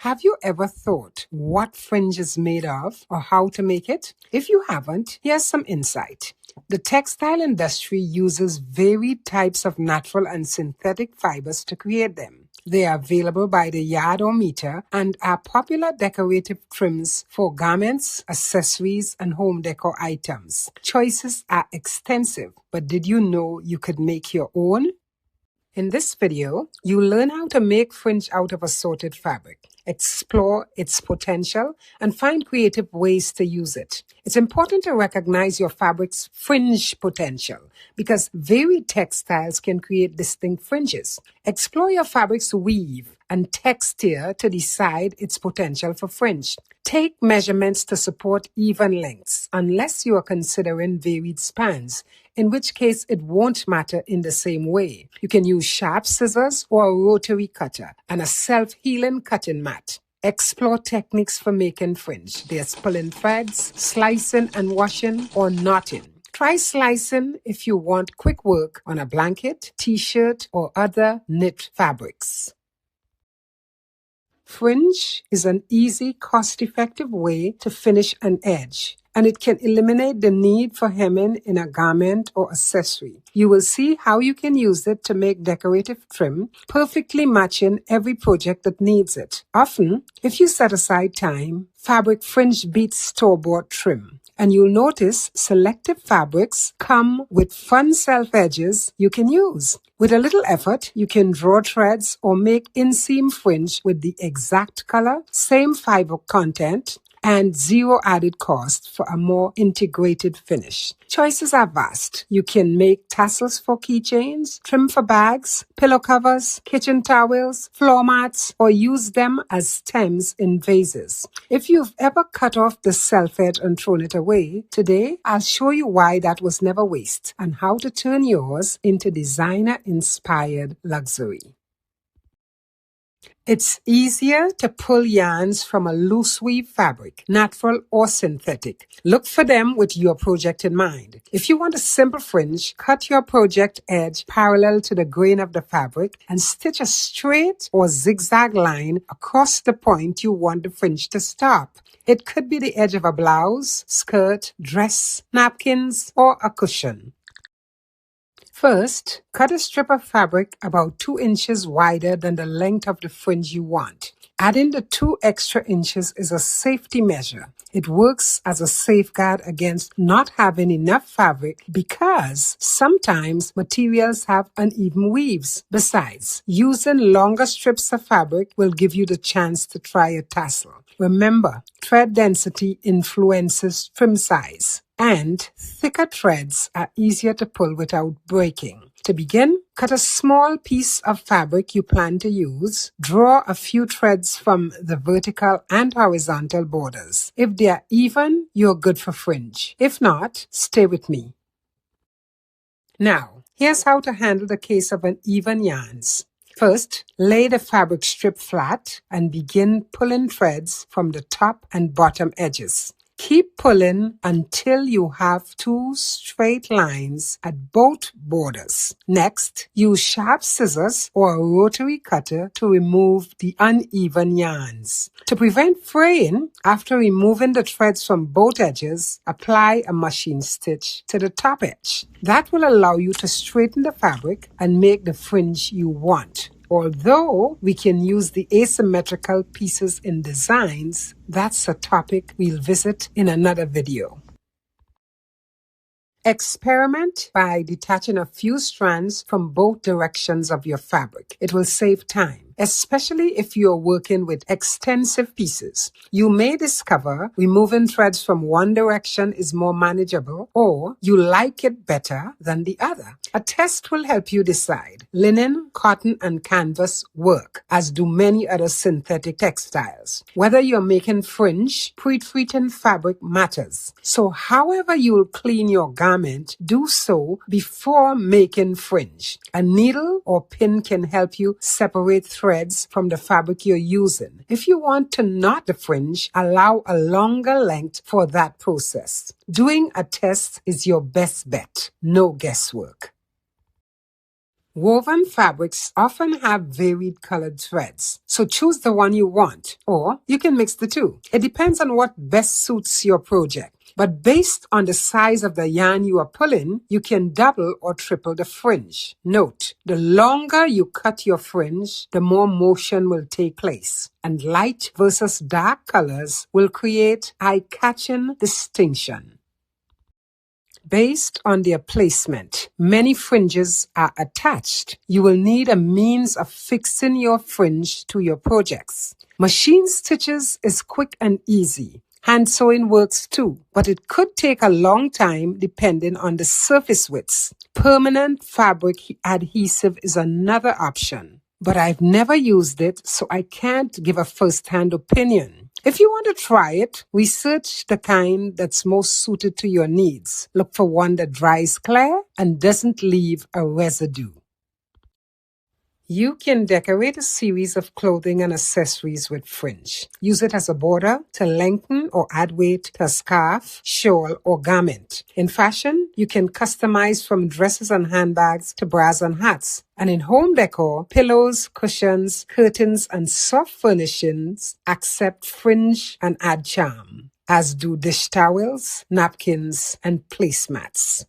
Have you ever thought what fringe is made of or how to make it? If you haven't, here's some insight. The textile industry uses varied types of natural and synthetic fibers to create them. They are available by the yard or meter and are popular decorative trims for garments, accessories, and home decor items. Choices are extensive, but did you know you could make your own? In this video, you learn how to make fringe out of assorted fabric, explore its potential, and find creative ways to use it. It's important to recognize your fabric's fringe potential because varied textiles can create distinct fringes. Explore your fabric's weave and texture to decide its potential for fringe. Take measurements to support even lengths, unless you are considering varied spans, in which case it won't matter in the same way. You can use sharp scissors or a rotary cutter and a self-healing cutting mat. Explore techniques for making fringe. There's pulling threads, slicing and washing, or knotting. Try slicing if you want quick work on a blanket, t-shirt, or other knit fabrics. Fringe is an easy, cost-effective way to finish an edge, and it can eliminate the need for hemming in a garment or accessory. You will see how you can use it to make decorative trim, perfectly matching every project that needs it. Often, if you set aside time, fabric fringe beats store-bought trim. And you'll notice selective fabrics come with fun self-edges you can use. With a little effort, you can draw threads or make inseam fringe with the exact color, same fiber content, and zero added cost for a more integrated finish. Choices are vast. You can make tassels for keychains, trim for bags, pillow covers, kitchen towels, floor mats, or use them as stems in vases. If you've ever cut off the self-edge and thrown it away, today I'll show you why that was never waste and how to turn yours into designer-inspired luxury. It's easier to pull yarns from a loose weave fabric, natural or synthetic. Look for them with your project in mind. If you want a simple fringe, cut your project edge parallel to the grain of the fabric and stitch a straight or zigzag line across the point you want the fringe to stop. It could be the edge of a blouse, skirt, dress, napkins, or a cushion. First, cut a strip of fabric about 2 inches wider than the length of the fringe you want. Adding the 2 extra inches is a safety measure. It works as a safeguard against not having enough fabric because sometimes materials have uneven weaves. Besides, using longer strips of fabric will give you the chance to try a tassel. Remember, thread density influences trim size, and thicker threads are easier to pull without breaking. To begin, cut a small piece of fabric you plan to use. Draw a few threads from the vertical and horizontal borders. If they are even, you're good for fringe. If not, stay with me. Now, here's how to handle the case of uneven yarns. First, lay the fabric strip flat and begin pulling threads from the top and bottom edges. Keep pulling until you have 2 straight lines at both borders. Next, use sharp scissors or a rotary cutter to remove the uneven yarns. To prevent fraying, after removing the threads from both edges, apply a machine stitch to the top edge. That will allow you to straighten the fabric and make the fringe you want. Although we can use the asymmetrical pieces in designs, that's a topic we'll visit in another video. Experiment by detaching a few strands from both directions of your fabric. It will save time, especially if you're working with extensive pieces. You may discover removing threads from one direction is more manageable, or you like it better than the other. A test will help you decide. Linen, cotton, and canvas work, as do many other synthetic textiles. Whether you're making fringe, pre-treating fabric matters. So however you'll clean your garment, do so before making fringe. A needle or pin can help you separate threads from the fabric you're using. If you want to knot the fringe, allow a longer length for that process. Doing a test is your best bet. No guesswork. Woven fabrics often have varied colored threads, so choose the one you want, or you can mix the two. It depends on what best suits your project. But based on the size of the yarn you are pulling, you can double or triple the fringe. Note, the longer you cut your fringe, the more motion will take place, and light versus dark colors will create eye-catching distinction. Based on their placement, many fringes are attached. You will need a means of fixing your fringe to your projects. Machine stitches is quick and easy. Hand sewing works too, but it could take a long time depending on the surface widths. Permanent fabric adhesive is another option, but I've never used it, so I can't give a first-hand opinion. If you want to try it, research the kind that's most suited to your needs. Look for one that dries clear and doesn't leave a residue. You can decorate a series of clothing and accessories with fringe. Use it as a border to lengthen or add weight to a scarf, shawl, or garment. In fashion, you can customize from dresses and handbags to bras and hats. And in home decor, pillows, cushions, curtains, and soft furnishings accept fringe and add charm, as do dish towels, napkins, and placemats.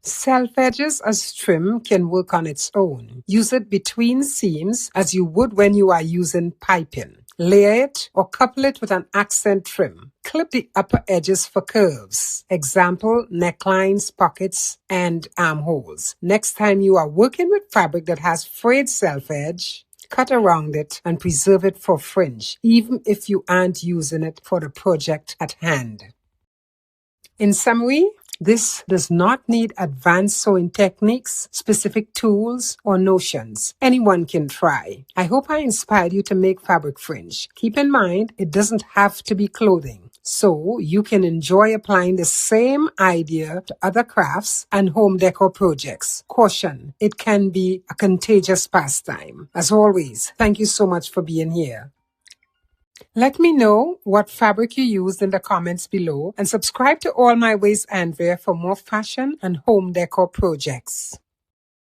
Self edges as trim can work on its own. Use it between seams as you would when you are using piping. Layer it or couple it with an accent trim. Clip the upper edges for curves. Example, necklines, pockets, and armholes. Next time you are working with fabric that has frayed self edge, cut around it and preserve it for fringe, even if you aren't using it for the project at hand. In summary, this does not need advanced sewing techniques, specific tools, or notions. Anyone can try. I hope I inspired you to make fabric fringe. Keep in mind, it doesn't have to be clothing. So you can enjoy applying the same idea to other crafts and home decor projects. Caution, it can be a contagious pastime. As always, thank you so much for being here. Let me know what fabric you used in the comments below and subscribe to All My Ways Andrea for more fashion and home decor projects.